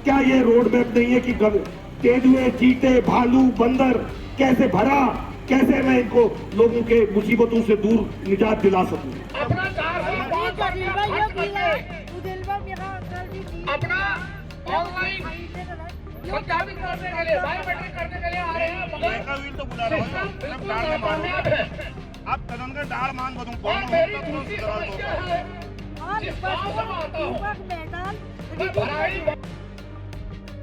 क्या ये road map नहीं है कि तेंदुए, चीते, भालू, बंदर कैसे भरा, कैसे मैं इनको लोगों के मुसीबतों से दूर निजात दिला सकूं। अपना ऑनलाइन सत्यापित करने के लिए, बायोमेट्रिक करने के लिए आ रहे हैं, मगर तो बुला रहा हूं बिल्कुल नाकामयाब है। आप तदंगर डाल मान बदूं और मेरी दूसरी समस्या है, जिस गांव से मैं आता हूं, मैं भराड़ी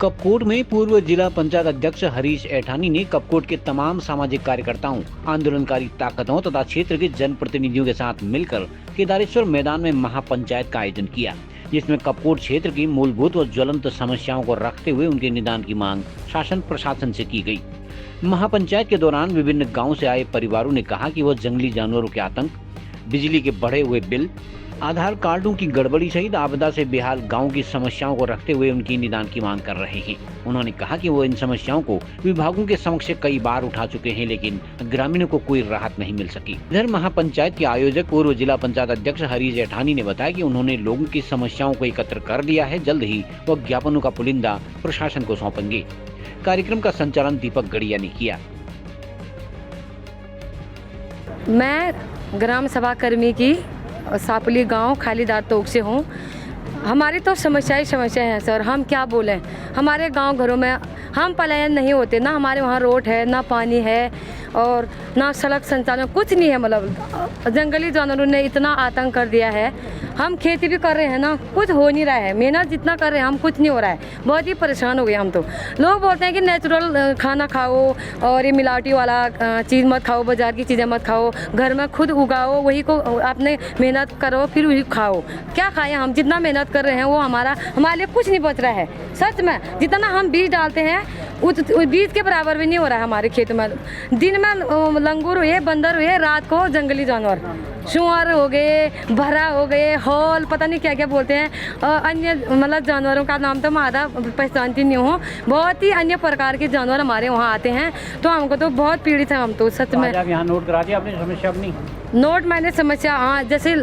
कपकोट में पूर्व जिला पंचायत अध्यक्ष हरीश ऐठानी ने कपकोट के तमाम सामाजिक कार्यकर्ताओं, आंदोलनकारी ताकतों तथा क्षेत्र के जनप्रतिनिधियों के साथ मिलकर केदारेश्वर मैदान में महापंचायत का आयोजन किया, जिसमें कपकोट क्षेत्र की मूलभूत व ज्वलंत समस्याओं को रखते हुए उनके निदान की मांग शासन प्रशासन से की गई। महापंचायत के दौरान विभिन्न गाँव से आए परिवारों ने कहा कि वह जंगली जानवरों के आतंक, बिजली के बढ़े हुए बिल, आधार कार्डों की गड़बड़ी सहित आपदा से बेहाल गांव की समस्याओं को रखते हुए उनकी निदान की मांग कर रहे हैं। उन्होंने कहा कि वो इन समस्याओं को विभागों के समक्ष कई बार उठा चुके हैं, लेकिन ग्रामीणों को कोई राहत नहीं मिल सकी। इधर महापंचायत के आयोजक पूर्व जिला पंचायत अध्यक्ष हरीश ऐठानी ने बताया कि उन्होंने लोगों की समस्याओं को एकत्र कर लिया है, जल्द ही वो ज्ञापनों का पुलिंदा प्रशासन को सौंपेंगे। कार्यक्रम का संचालन दीपक गड़िया ने किया। मैं ग्राम सभा कर्मी की सापली गांव खालीदार तोक से हूँ। हमारी तो समस्याएं हैं सर, हम क्या बोलें। हमारे गांव घरों में हम पलायन नहीं होते ना, हमारे वहाँ रोड है ना, पानी है और ना सड़क संचालन, कुछ नहीं है। मतलब जंगली जानवरों ने इतना आतंक कर दिया है। हम खेती भी कर रहे हैं ना, कुछ हो नहीं रहा है। मेहनत जितना कर रहे हैं हम, कुछ नहीं हो रहा है। बहुत ही परेशान हो गए हम तो। लोग बोलते हैं कि नेचुरल खाना खाओ और ये मिलावटी वाला चीज़ मत खाओ, बाजार की चीज़ें मत खाओ, घर में खुद उगाओ, वही को आपने मेहनत करो फिर वही खाओ। क्या खाएं हम? जितना मेहनत कर रहे हैं वो हमारे लिए कुछ नहीं बच रहा है। सच में जितना हम बीज डालते हैं उस बीज के बराबर भी नहीं हो रहा है हमारे खेत में। दिन में लंगूर हुए, बंदर हुए, रात को जंगली जानवर, सुअर हो गए, भरा हो गए, हॉल, पता नहीं क्या क्या बोलते हैं। अन्य मतलब जानवरों का नाम तो मैं आधा पहचानती नहीं हूँ। बहुत ही अन्य प्रकार के जानवर हमारे वहाँ आते हैं, तो हमको तो बहुत पीड़ित है हम तो सच में। आप यहाँ नोट करा दिया आपने समस्या अपनी? नोट मैंने समस्या, हाँ, जैसे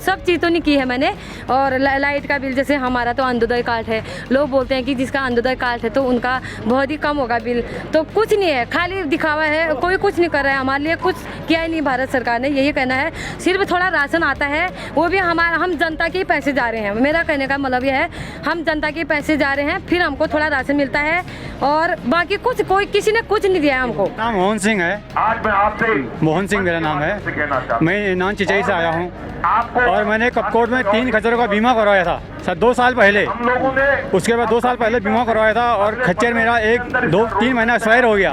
सब चीज़ तो नहीं की है मैंने। और लाइट का बिल, जैसे हमारा तो अंत्योदय कार्ड है, लोग बोलते हैं कि जिसका अंत्योदय कार्ड है तो उनका बहुत ही कम होगा बिल, तो कुछ नहीं है, खाली दिखावा है। कोई कुछ नहीं कर रहा है हमारे लिए, कुछ किया ही नहीं भारत सरकार ने। यही कहना है, सिर्फ थोड़ा राशन आता है, वो भी हम जनता के ही पैसे जा रहे हैं। मेरा कहने का मतलब यह है, हम जनता के पैसे जा रहे हैं, फिर हमको थोड़ा राशन मिलता है और बाकी कुछ कोई किसी ने कुछ नहीं दिया हमको। नाम मोहन सिंह है। आज मैं आपसे मोहन सिंह मेरा नाम है। मैं नान चिचाई से आया हूँ आपको और मैंने कपकोट में 3 खच्चरों का बीमा करवाया था सर 2 साल पहले। हम लोगों ने उसके बाद 2 साल पहले बीमा करवाया था और खच्चर मेरा 1-2-3 महीना एक्सपायर हो गया।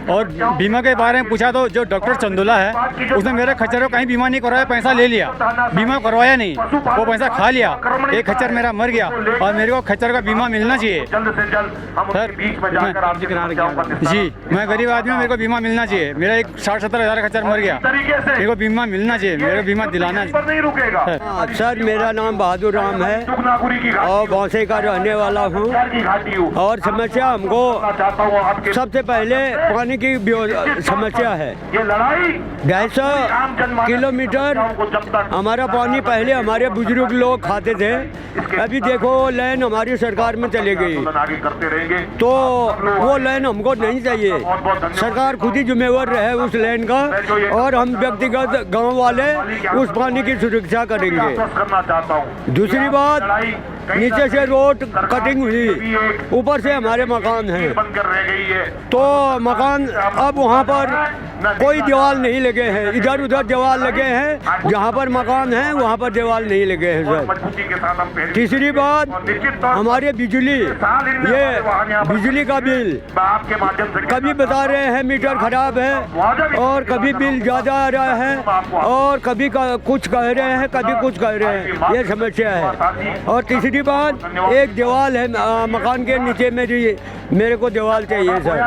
और बीमा के बारे में पूछा तो जो डॉक्टर चंदुला है उसने मेरे खच्चरों का कहीं बीमा नहीं करवाया, पैसा ले लिया, बीमा करवाया नहीं, वो पैसा खा लिया। एक खच्चर मेरा मर गया और मेरे को खच्चर का बीमा मिलना चाहिए सर। जी, मैं गरीब आदमी हूँ, मेरे को बीमा मिलना चाहिए। मेरा एक 60-70 हज़ार खच्चर मर गया, मेरे को बीमा मिलना चाहिए, मेरे को बीमा दिलाना चाहिए। सर मेरा नाम बहादुर राम है और बौसे का रहने वाला हूँ। और समस्या हमको सबसे पहले पानी की समस्या है। 250 किलोमीटर हमारा पानी पहले हमारे बुजुर्ग लोग खाते थे, अभी देखो लाइन हमारी सरकार में चली गई, तो वो लाइन हमको नहीं चाहिए। सरकार खुद ही जिम्मेवार रहे उस लाइन का, और हम व्यक्तिगत गांव वाले उस पानी की सुरक्षा करेंगे। दूसरी बात, नीचे से रोड कटिंग हुई, ऊपर से हमारे मकान हैं, तो मकान अब वहाँ पर कोई दीवार नहीं लगे हैं, इधर उधर दीवार लगे हैं, जहाँ पर मकान है वहाँ पर दीवार नहीं लगे हैं सर। तीसरी बात, हमारे बिजली, ये बिजली का बिल कभी बता रहे हैं मीटर खराब है और कभी बिल ज़्यादा आ रहा है और कभी कुछ कह रहे हैं, कभी कुछ कह रहे हैं, ये समस्या है। और तीसरी बात, एक दीवार है मकान के नीचे मेरे को दीवार चाहिए सर।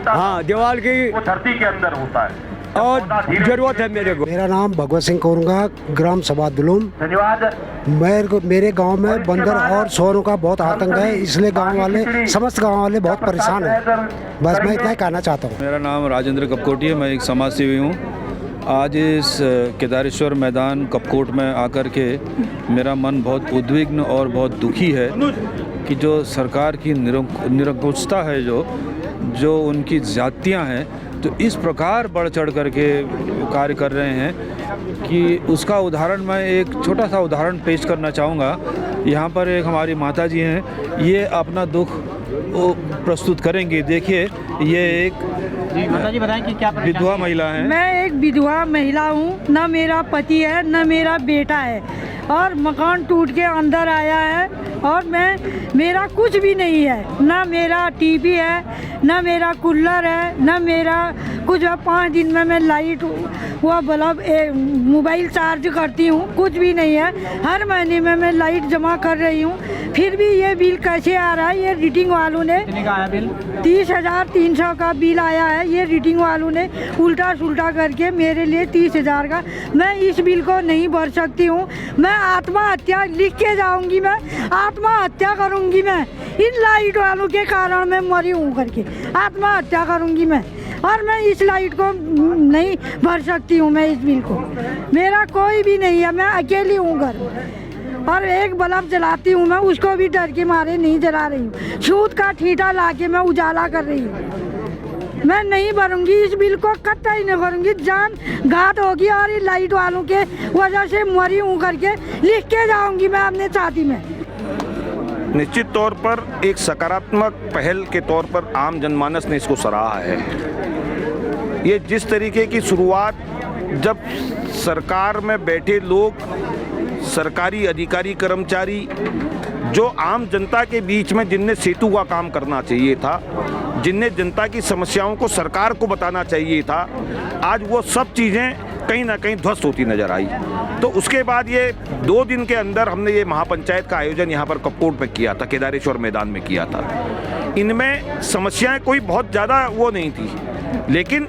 हाँ, दीवार की धरती के अंदर होता है और जरूरत है मेरे को। मेरा नाम भगवत सिंह कोरंगा, ग्राम सभा दुलुम। धन्यवाद। मेरे गांव में बंदर और सोरों का बहुत आतंक है, इसलिए गांव वाले, समस्त गांव वाले बहुत परेशान हैं। बस मैं इतना ही कहना चाहता हूँ। मेरा नाम राजेंद्र कपकोटी है, मैं एक समाज सेवी हूँ। आज इस केदारेश्वर मैदान कपकोट में आकर के मेरा मन बहुत उद्विग्न और बहुत दुखी है कि जो सरकार की निरंकुशता है, जो उनकी ज़्यादतियाँ हैं, तो इस प्रकार बढ़ चढ़ करके कार्य कर रहे हैं कि उसका उदाहरण मैं एक छोटा सा उदाहरण पेश करना चाहूँगा। यहाँ पर एक हमारी माता जी हैं, ये अपना दुख प्रस्तुत करेंगे। देखिए, ये एक माता जी बताएं कि क्या विधवा महिला है। मैं एक विधवा महिला हूँ, न मेरा पति है न मेरा बेटा है, और मकान टूट के अंदर आया है और मेरा कुछ भी नहीं है, ना मेरा टीवी है, ना मेरा कूलर है, ना मेरा कुछ। 5 दिन में मैं लाइट हुआ बल्ब मोबाइल चार्ज करती हूँ, कुछ भी नहीं है। हर महीने में मैं लाइट जमा कर रही हूँ, फिर भी ये बिल कैसे आ रहा है? ये रीडिंग वालों ने 30,300 का बिल आया है। ये रीडिंग वालों ने उल्टा सुल्टा करके मेरे लिए 30,000 का। मैं इस बिल को नहीं भर सकती हूँ। मैं आत्महत्या लिख के जाऊंगी, मैं आत्महत्या करूंगी। मैं इन लाइट वालों के कारण मैं मरी हूँ करके आत्महत्या करूंगी मैं, और मैं इस लाइट को नहीं भर सकती हूँ। मैं इस बिल को, मेरा कोई भी नहीं है, मैं अकेली हूँ घर, और एक बल्ब जलाती हूँ मैं, उसको भी डर के मारे नहीं जला रही हूँ। सूद का ठीठा ला के मैं उजाला कर रही हूँ। मैं नहीं भरूंगी इस बिल को, कतई नहीं भरूंगी। जान घात होगी और ये लाइट वालों के वजह से मरी हूँ करके लिख के जाऊंगी मैं अपने छाती में। निश्चित तौर पर एक सकारात्मक पहल के तौर पर आम जनमानस ने इसको सराहा है। ये जिस तरीके की शुरुआत, जब सरकार में बैठे लोग, सरकारी अधिकारी कर्मचारी, जो आम जनता के बीच में जिनने सेतु का काम करना चाहिए था, जिनने जनता की समस्याओं को सरकार को बताना चाहिए था, आज वो सब चीज़ें कहीं ना कहीं ध्वस्त होती नजर आई। तो उसके बाद ये 2 दिन के अंदर हमने ये महापंचायत का आयोजन यहाँ पर कपकोट में किया था, केदारेश्वर मैदान में किया था। इनमें समस्याएं कोई बहुत ज़्यादा वो नहीं थी, लेकिन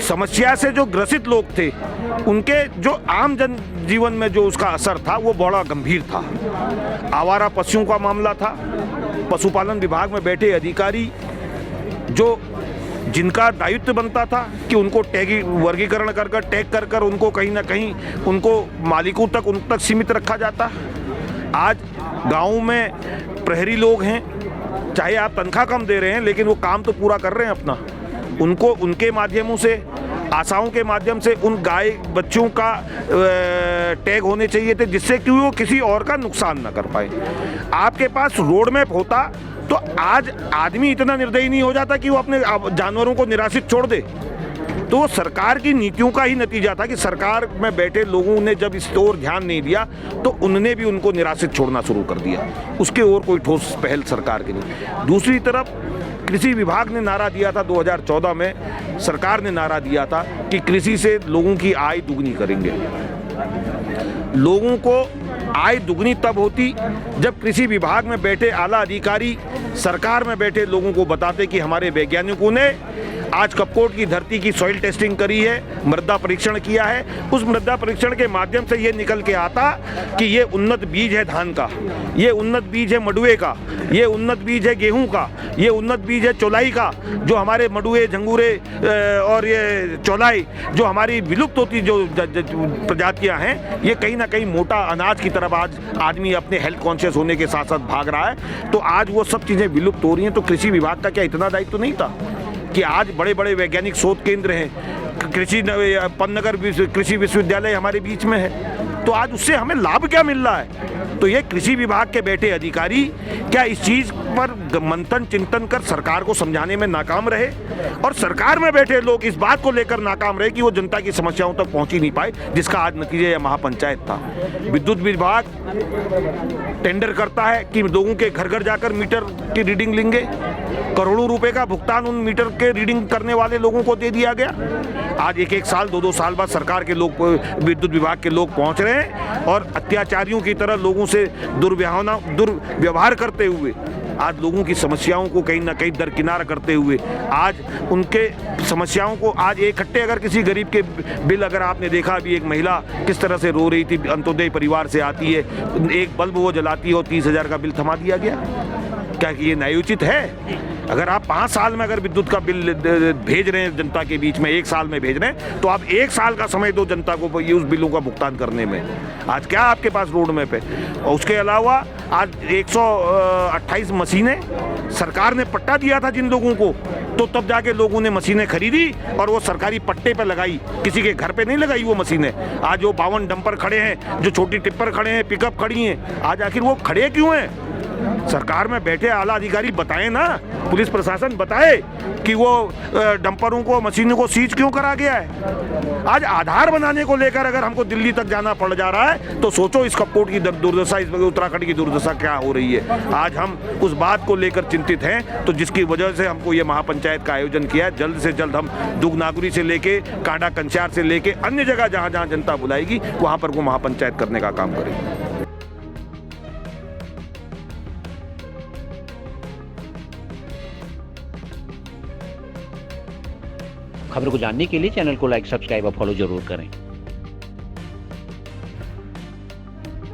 समस्या से जो ग्रसित लोग थे, उनके जो आम जन जीवन में जो उसका असर था वो बड़ा गंभीर था। आवारा पशुओं का मामला था। पशुपालन विभाग में बैठे अधिकारी, जो जिनका दायित्व बनता था कि उनको वर्गीकरण कर टैग कर उनको कहीं ना कहीं उनको मालिकों तक उन तक सीमित रखा जाता। आज गाँव में प्रहरी लोग हैं, चाहे आप तनख्वाह कम दे रहे हैं, लेकिन वो काम तो पूरा कर रहे हैं अपना। उनको उनके माध्यमों से, आशाओं के माध्यम से उन गाय बच्चों का टैग होने चाहिए थे, जिससे कि वो किसी और का नुकसान ना कर पाए। आपके पास रोड मैप होता तो आज आदमी इतना निर्दयी नहीं हो जाता कि वो अपने जानवरों को निराश्रित छोड़ दे। तो वो सरकार की नीतियों का ही नतीजा था कि सरकार में बैठे लोगों ने जब इस ओर ध्यान नहीं दिया तो उन्होंने भी उनको निराश्रित छोड़ना शुरू कर दिया। उसके और कोई ठोस पहल सरकार की नहीं। दूसरी तरफ कृषि विभाग ने नारा दिया था 2014 में, सरकार ने नारा दिया था कि कृषि से लोगों की आय दुगनी करेंगे। लोगों को आय दुगनी तब होती जब कृषि विभाग में बैठे आला अधिकारी सरकार में बैठे लोगों को बताते कि हमारे वैज्ञानिकों ने आज कपकोट की धरती की सॉइल टेस्टिंग करी है, मृदा परीक्षण किया है। उस मृदा परीक्षण के माध्यम से ये निकल के आता कि ये उन्नत बीज है धान का, ये उन्नत बीज है मडुए का, ये उन्नत बीज है गेहूं का, ये उन्नत बीज है चौलाई का। जो हमारे मडुए, झंगूरे और ये चौलाई जो हमारी विलुप्त होती जो प्रजातियां हैं, ये कहीं ना कहीं मोटा अनाज की तरफ आज आदमी अपने हेल्थ कॉन्शियस होने के साथ साथ भाग रहा है। तो आज वो सब चीज़ें विलुप्त हो रही हैं। तो कृषि विभाग का क्या इतना दायित्व तो नहीं था कि आज बड़े बड़े वैज्ञानिक शोध केंद्र हैं, पन्नगर कृषि विश्वविद्यालय हमारे बीच में है, तो आज उससे हमें लाभ क्या मिल रहा है? तो ये कृषि विभाग के बैठे अधिकारी क्या इस चीज़ पर मंथन चिंतन कर सरकार को समझाने में नाकाम रहे, और सरकार में बैठे लोग इस बात को लेकर नाकाम रहे कि वो जनता की समस्याओं तक पहुंच ही नहीं पाए, जिसका आज नतीजा यह महापंचायत था। विद्युत विभाग टेंडर करता है कि लोगों के घर घर जाकर मीटर की रीडिंग लेंगे। करोड़ों रुपए का भुगतान उन मीटर के रीडिंग करने वाले लोगों को दे दिया गया। आज एक साल 2 साल बाद सरकार के लोग, विद्युत विभाग के लोग पहुंच रहे हैं और अत्याचारियों की तरह लोगों से दुर्व्यवहार करते हुए आज लोगों की समस्याओं को कहीं ना कहीं दरकिनार करते हुए आज उनके समस्याओं को आज इकट्ठे, अगर किसी गरीब के बिल, अगर आपने देखा अभी एक महिला किस तरह से रो रही थी, अंत्योदय परिवार से आती है, एक बल्ब वो जलाती है और 30,000 का बिल थमा दिया गया। क्या ये न्यायोचित है? अगर आप 5 साल में अगर विद्युत का बिल भेज रहे हैं जनता के बीच में, 1 साल में भेज रहे हैं, तो आप 1 साल का समय दो जनता को उस बिलों का भुगतान करने में। आज क्या आपके पास रोड मैप है? और उसके अलावा आज 128 मशीनें सरकार ने पट्टा दिया था जिन लोगों को, तो तब जाके लोगों ने मशीनें खरीदी और वो सरकारी पट्टे पे लगाई, किसी के घर पे नहीं लगाई वो मशीनें। आज जो 52 डंपर खड़े हैं, जो छोटी टिप्पर खड़े हैं, पिकअप खड़ी हैं, आज आखिर वो खड़े क्यों हैं? सरकार में बैठे आला अधिकारी बताएं ना, पुलिस प्रशासन बताए कि वो डंपरों को, मशीनों को सीज क्यों करा गया है। आज आधार बनाने को लेकर अगर हमको दिल्ली तक जाना पड़ जा रहा है, तो सोचो इस कपकोट की दुर्दशा, इस उत्तराखंड की दुर्दशा क्या हो रही है। आज हम उस बात को लेकर चिंतित हैं, तो जिसकी वजह से हमको ये महापंचायत का आयोजन किया है। जल्द से जल्द हम दुगनागुरी से लेके कांडा कंचार से लेके अन्य जगह जहाँ जहाँ जनता बुलाएगी वहाँ पर वो महापंचायत करने का काम करेंगे। खबर को जानने के लिए चैनल को लाइक, सब्सक्राइब और फॉलो जरूर करें।